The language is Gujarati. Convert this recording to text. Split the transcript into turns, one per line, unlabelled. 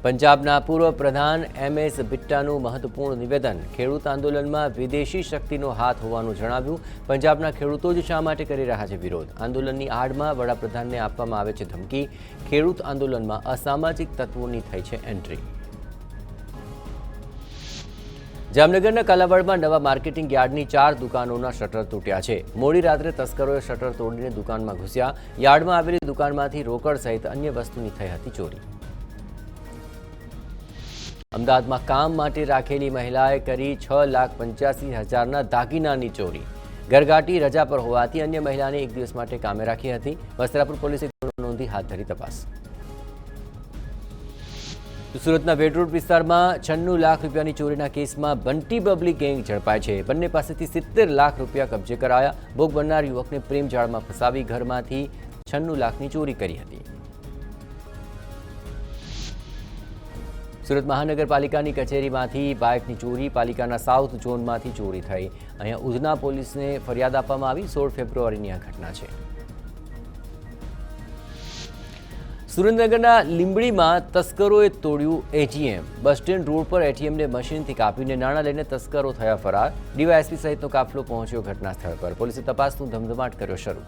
પંજાબના પૂર્વ પ્રધાન MS બિટ્ટાનું મહત્વપૂર્ણ નિવેદન, ખેડૂત આંદોલનમાં વિદેશી શક્તિનો હાથ હોવાનું જણાવ્યું। પંજાબના ખેડૂતો જ શા માટે કરી રહ્યા છે વિરોધ? આંદોલનની આડમાં વડાપ્રધાનને આપવામાં આવે છે ધમકી, ખેડૂત આંદોલનમાં અસામાજિક તત્વોની થઈ છે એન્ટ્રી। જામનગરના કાલાવાડમાં નવા માર્કેટિંગ યાર્ડની 4 દુકાનોના શટર તૂટ્યા છે। મોડી રાત્રે તસ્કરોએ શટર તોડીને દુકાનમાં ઘૂસ્યા। યાર્ડમાં આવેલી દુકાનમાંથી રોકડ સહિત અન્ય વસ્તુની થઈ હતી ચોરી। અમદાવાદમાં કામ માટે રાખેલી મહિલાએ કરી 6,85,000ના દાગીનાની ચોરી। ઘરઘાટી રજા પર હોવાથી અન્ય મહિલાને એક દિવસ માટે કામે રાખી હતી। વસ્ત્રાપુર પોલીસે ગુનો નોંધી હાથ ધરી તપાસ। સુરતના વેડ રોડ વિસ્તારમાં 96 લાખ રૂપિયાની ચોરીના કેસમાં બંટી બબલી ગેંગ ઝડપાય છે। બંને પાસેથી 70 લાખ રૂપિયા કબજે કરાયા। ભોગ બનનાર યુવકને પ્રેમ જાળમાં ફસાવી ઘરમાંથી 96 લાખની ચોરી કરી હતી। સુરત મહાનગરપાલિકાની કચેરીમાંથી બાઇકની ચોરી, પાલિકાના સાઉથ ઝોનમાંથી ચોરી થઈ। અહીંયા ઉધના પોલીસને ફરિયાદ આપવામાં આવી। 16 ફેબ્રુઆરીની આ ઘટના છે। સુરેન્દ્રનગરના લીંબડીમાં તસ્કરોએ તોડ્યું ATM। બસ સ્ટેન્ડ રોડ પર ATMને મશીનથી કાપીને નાણાં લઈને તસ્કરો થયા ફરાર। ડીવાયએસપી સહિતનો કાફલો પહોંચ્યો ઘટના સ્થળ પર। પોલીસે તપાસનો ધમધમાટ કર્યો શરૂ।